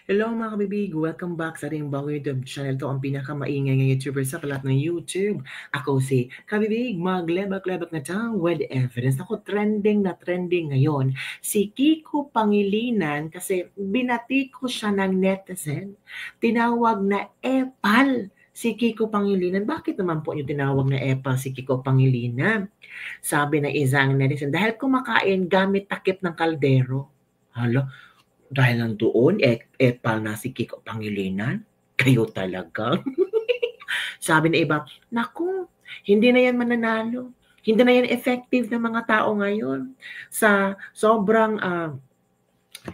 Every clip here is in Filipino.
Hello mga kabibig! Welcome back sa ating bagong YouTube channel. Ito ang pinakamaingay ng YouTuber sa kalat ng YouTube. Ako si Kabibig, maglebak-lebak na tayo with evidence. Ako, trending na trending ngayon. Si Kiko Pangilinan kasi binati ko siya ng netizen. Tinawag na epal si Kiko Pangilinan. Bakit naman po yung tinawag na epal si Kiko Pangilinan? Sabi ng isang netizen, dahil kumakain gamit takip ng kaldero. Hala, dahil lang doon, epal na si Kiko Pangilinan? Kayo talaga? Sabi ng iba, naku, hindi na yan mananalo. Hindi na yan effective ng mga tao ngayon. Sa sobrang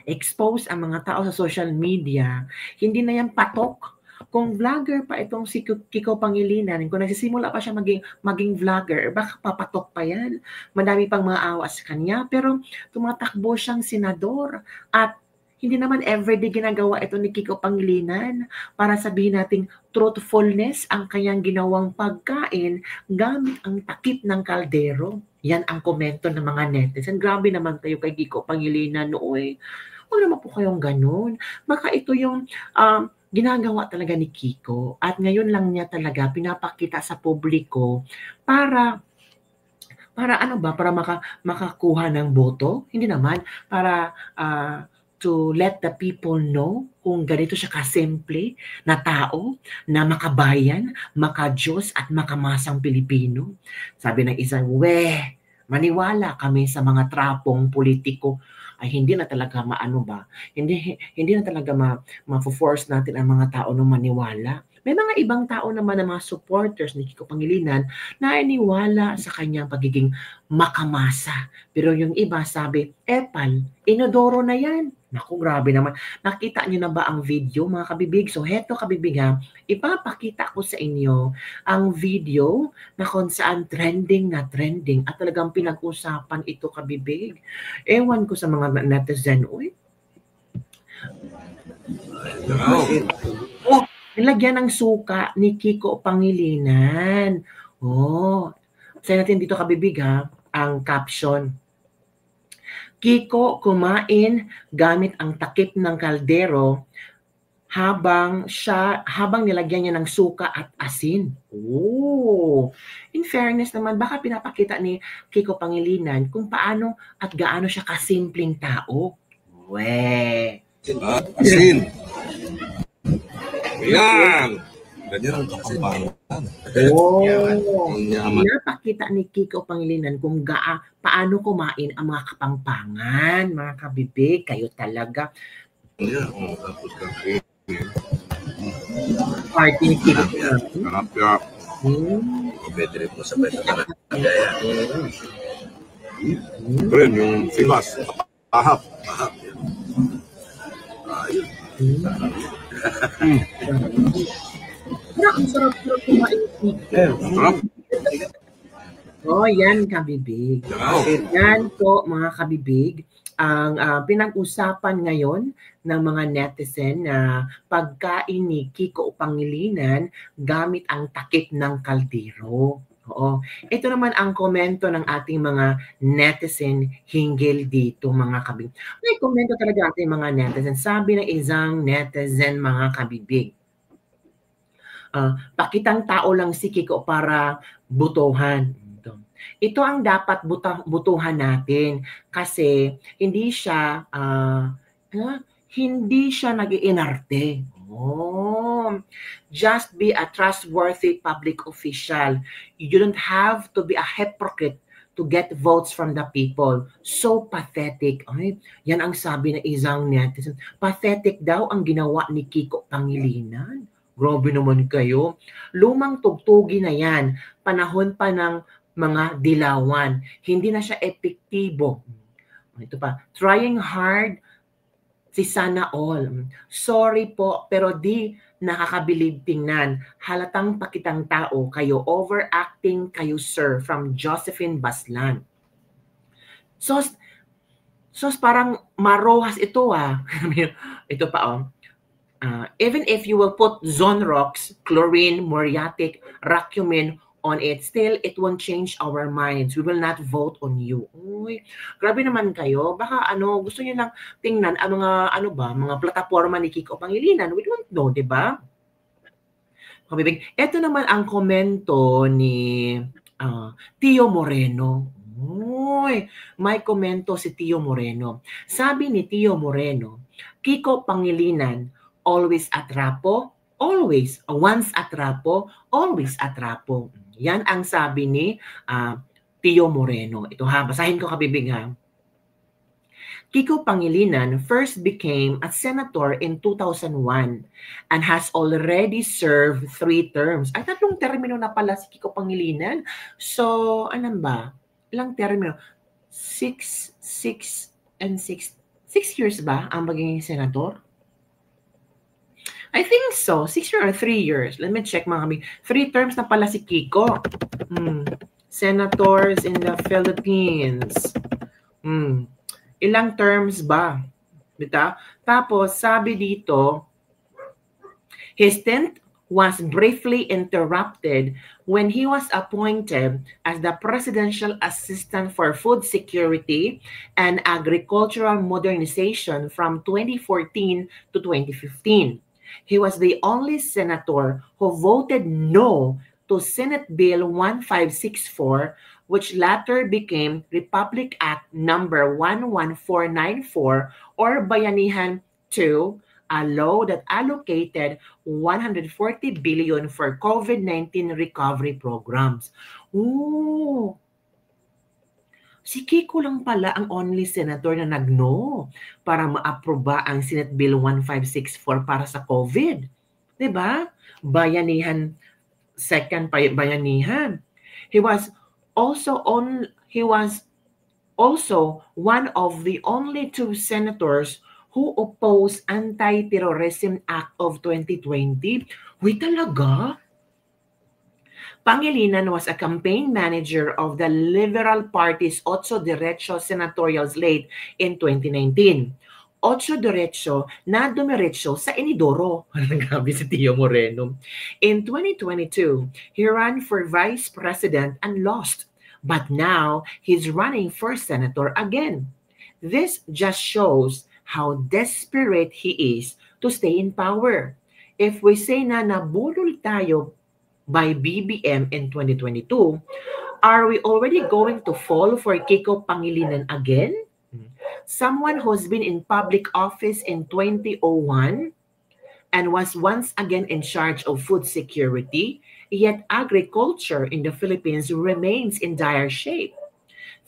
expose ang mga tao sa social media, hindi na yan patok. Kung vlogger pa itong si Kiko Pangilinan, kung nagsisimula pa siya maging vlogger, baka papatok pa yan. Madami pang mga awa sa kanya, pero tumatakbo siyang senador at hindi naman everyday ginagawa ito ni Kiko Pangilinan para sabihin nating truthfulness ang kanyang ginawang pagkain gamit ang takip ng kaldero. Yan ang komento ng mga netizen. Grabe naman kayo kay Kiko Pangilinan nooy. Huwag naman po kayong ganun. Baka ito yung ginagawa talaga ni Kiko at ngayon lang niya talaga pinapakita sa publiko para ano ba? Para makakuha ng boto? Hindi naman. Para to let the people know kung ganito siya kasimple na tao, na makabayan, makadiyos at makamasang Pilipino. Sabi ng isang, maniwala kami sa mga trapong politiko ay hindi na talaga maano ba? Hindi na talaga ma-force natin ang mga tao na maniwala. May mga ibang tao naman na mga supporters ni Kiko Pangilinan na iniwala sa kanyang pagiging makamasa. Pero yung iba sabi, epal, inodoro na yan. Naku, grabe naman. Nakita niyo na ba ang video, mga kabibig? So, heto kabibig ha, ipapakita ko sa inyo ang video na kung saan trending na trending at talagang pinag-usapan ito kabibig. Ewan ko sa mga netizen, uy. Oh, nilagyan ng suka ni Kiko Pangilinan. Oh, sabi natin dito kabibig ha, ang caption. Kiko kumain gamit ang takip ng kaldero habang nilagyan niya ng suka at asin. Oh. In fairness naman, baka pinapakita ni Kiko Pangilinan kung paano at gaano siya kasimpleng tao. Asin. Yan. Ganyan ang kapampangan. Pinapakita ni Kiko Pangilinan kung paano kumain ang mga kapampangan, mga kabibig. Kayo talaga. Tapos kaki. Party ni Kiko. Sarap. Pwede rin po sa pwede ka na. Rin yung silas. Ahap. Ayun. Ang sarap kumain. Sarap. Oh, yan kabibig. Yan po mga kabibig ang pinag-usapan ngayon ng mga netizen na pagkain ni Kiko Pangilinan gamit ang takip ng kaldero. Oo. Ito naman ang komento ng ating mga netizen hinggil dito mga kabibig. May komento talaga ating mga netizen. Sabi ng isang netizen mga kabibig. Pakitang tao lang si Kiko para butuhan. Ito ang dapat butuhan natin kasi hindi siya nag-iinarte. Just be a trustworthy public official. You don't have to be a hypocrite to get votes from the people. So pathetic. Ay, yan ang sabi ng isang netizen. Pathetic daw ang ginawa ni Kiko Pangilinan. Grabe naman kayo. Lumang tugtugi na yan. Panahon pa ng mga dilawan. Hindi na siya epektibo. Ito pa. Trying hard si Sana All. Sorry po, pero di nakakabilib tingnan. Halatang pakitang tao kayo. Overacting kayo, sir. From Josephine Baslan. So parang marohas ito Ito pa even if you will put Zonrox, chlorine, muriatic, racumin on it, still, it won't change our minds. We will not vote on you. Uy, grabe naman kayo. Baka gusto niyo lang tingnan mga plataforma ni Kiko Pangilinan. We don't know, di ba? Kabibig. Ito naman ang komento ni Tio Moreno. Uy, may komento si Tio Moreno. Sabi ni Tio Moreno, Kiko Pangilinan, always atrapo, always. Once atrapo, always atrapo. Yan ang sabi ni Tio Moreno. Ito ha, basahin ko kabibig ha. Kiko Pangilinan first became a senator in 2001 and has already served 3 terms. Ay, 3 termino na pala si Kiko Pangilinan. So, ano ba? Ilang termino? 6 years ba ang magiging senator? I think so. 6 years or 3 years. Let me check mga kami. 3 terms na pala si Kiko. Senators in the Philippines. Ilang terms ba? Dita? Tapos, sabi dito, his stint was briefly interrupted when he was appointed as the Presidential Assistant for Food Security and Agricultural Modernization from 2014 to 2015. He was the only senator who voted no to Senate Bill 1564, which later became Republic Act number 11494 or Bayanihan 2, a law that allocated 140 billion for COVID-19 recovery programs. Ooh. Si Kiko lang pala ang only senator na nag-no para ma-aproba ang Senate Bill 1564 para sa COVID. 'Di ba? Bayanihan, second bayanihan. He was also one of the only 2 senators who opposed Anti-Terrorism Act of 2020. Uy, talaga? Pangilinan was a campaign manager of the Liberal Party's Otso Diretso senatorial slate in 2019. Otso Diretso na dumiretso sa Inidoro. Grabe si Tio Moreno. In 2022, he ran for vice president and lost. But now, he's running for senator again. This just shows how desperate he is to stay in power. If we say na nabulol tayo by BBM in 2022, are we already going to fall for Kiko Pangilinan again? Someone who's been in public office in 2001 and was once again in charge of food security, yet agriculture in the Philippines remains in dire shape.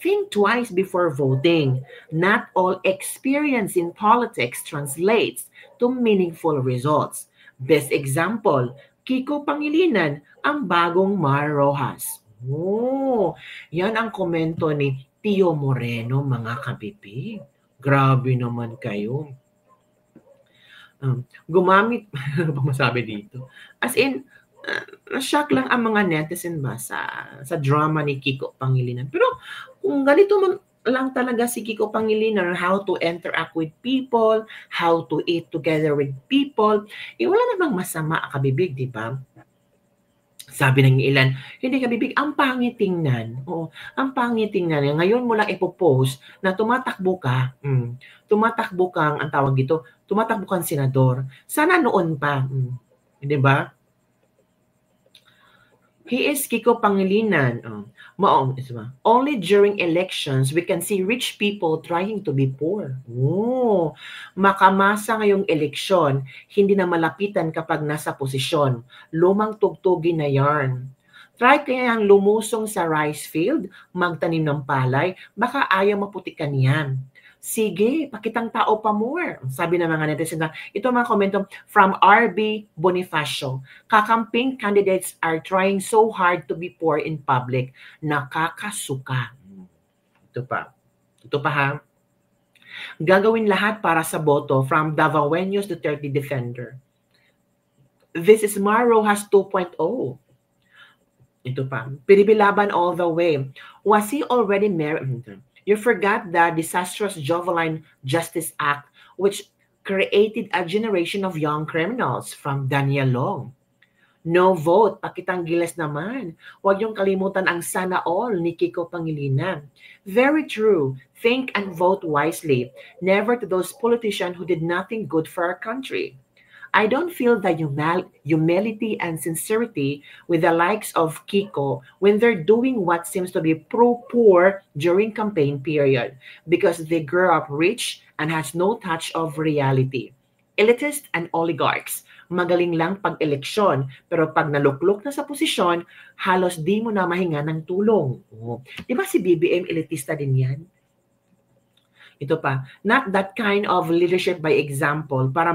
Think twice before voting. Not all experience in politics translates to meaningful results. Best example, Kiko Pangilinan, ang bagong Mar Rojas. Oh, yan ang komento ni Tio Moreno, mga kabibig. Grabe naman kayo. Gumamit, ano ba masabi dito? As in, na-shock lang ang mga netizen ba sa drama ni Kiko Pangilinan. Pero kung ganito lang talaga si Kiko Pangilinan, how to interact with people, how to eat together with people, wala namang masama kabibig, di ba? Sabi ng ilan, hindi kabibig, ang pangit tingnan. Oo, ang pangit tingnan. Ngayon mo lang ipopost na tumatakbo ka, tumatakbo kang, ang tawag dito, tumatakbo kang senador. Sana noon pa, di ba? He is Kiko Pangilinan. Only during elections, we can see rich people trying to be poor. Oh, makamasa ngayong eleksyon, hindi na malapitan kapag nasa posisyon. Lumang tugtugin na yarn. Try kayang lumusong sa rice field, magtanim ng palay, baka ayaw maputikan yan. Sige, pakitang tao pa more. Sabi ng mga netizen na, ito mga komento from RB Bonifacio. Kakamping candidates are trying so hard to be poor in public. Nakakasuka. Ito pa ha. Gagawin lahat para sa boto from Davaoenos to 30 Defender. This is Mar Rojas 2.0. Ito pa. Pinibilaban all the way. Was he already married? You forgot the disastrous Juvenile Justice Act, which created a generation of young criminals from Daniel Long. No vote, pakitang gilas naman. Huwag yung kalimutan ang sana all ni Kiko Pangilinan. Very true. Think and vote wisely. Never to those politicians who did nothing good for our country. I don't feel the humility and sincerity with the likes of Kiko when they're doing what seems to be pro-poor during campaign period because they grew up rich and has no touch of reality. Elitists and oligarchs, magaling lang pag-eleksyon, pero pag naluklok na sa posisyon, halos di mo na mahinga ng tulong. Oh. Di ba si BBM elitista din yan? Ito pa, not that kind of leadership by example para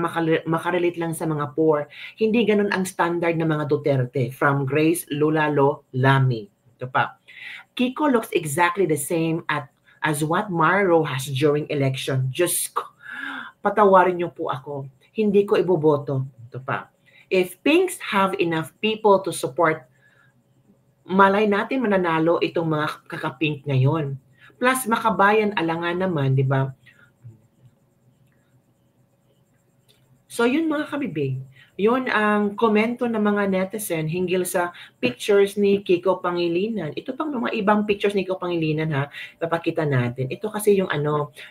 makarelate lang sa mga poor. Hindi ganun ang standard ng mga Duterte from Grace Lulalo Lamy. Ito pa, Kiko looks exactly the same as what Maro has during election. Just patawarin niyo po ako. Hindi ko iboboto. Ito pa, if Pinks have enough people to support, malay natin mananalo itong mga kakapink ngayon. Plus, makabayan alangan naman, di ba? So, yun mga kabibig. Yun ang komento ng mga netizen hinggil sa pictures ni Kiko Pangilinan. Ito pang mga ibang pictures ni Kiko Pangilinan ha, papakita natin. Ito kasi yung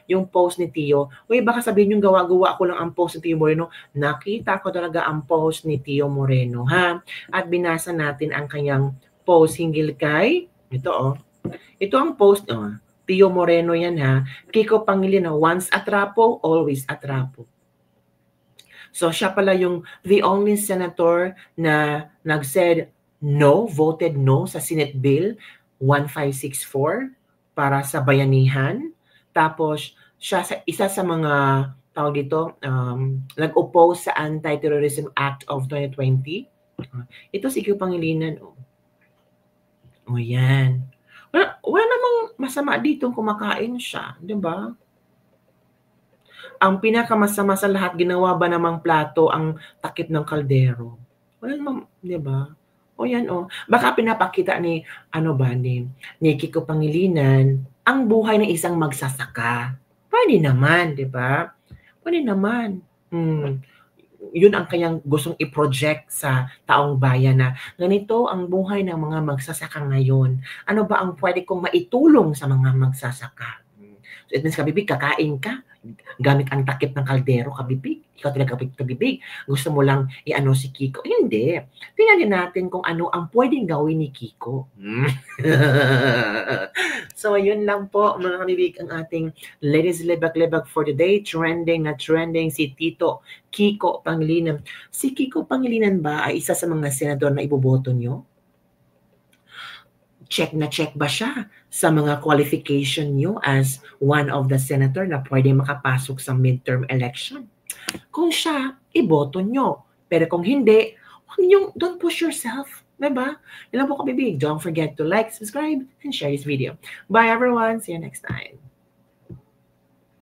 yung post ni Tio. Uy, baka sabihin yung gawa-gawa ako lang ang post ni Tio Moreno. Nakita ko talaga ang post ni Tio Moreno ha. At binasa natin ang kanyang post hinggil kay, ito ito ang post, Tio Moreno yan ha. Kiko Pangilinan, once atrapo, always atrapo. So siya pala yung the only senator na nag-said no, voted no sa Senate Bill 1564 para sa bayanihan. Tapos siya isa sa mga tawag dito, nag-oppose sa Anti-Terrorism Act of 2020. Ito si Kiko Pangilinan. O yan. Wala namang masama dito kumakain siya, di ba? Ang pinakamasama sa lahat, ginawa ba namang plato ang takip ng kaldero? Wala namang, di ba? O yan Baka pinapakita ni Kiko Pangilinan ang buhay ng isang magsasaka. Pwede naman, di ba? Pwede naman. Yun ang kanyang gustong i-project sa taong bayan na ganito ang buhay ng mga magsasaka ngayon. Ano ba ang pwede kong maitulong sa mga magsasaka? So it means, kabibig, kakain ka gamit ang takip ng kaldero, kabibig. Ikaw talaga kabibig. Gusto mo lang si Kiko. Hindi. Tingnan natin kung ano ang pwedeng gawin ni Kiko. So, yun lang po, mga kabibig, ang ating Ladies Lebak-Lebak for today. Trending na trending si Tito Kiko Pangilinan. Si Kiko Pangilinan ba ay isa sa mga senador na iboboto nyo? Check na check ba siya sa mga qualification nyo as one of the senator na pwede makapasok sa midterm election? Kung siya, iboto nyo. Pero kung hindi, don't push yourself. Diba? Yun lang po kabibig. Don't forget to like, subscribe, and share this video. Bye everyone. See you next time.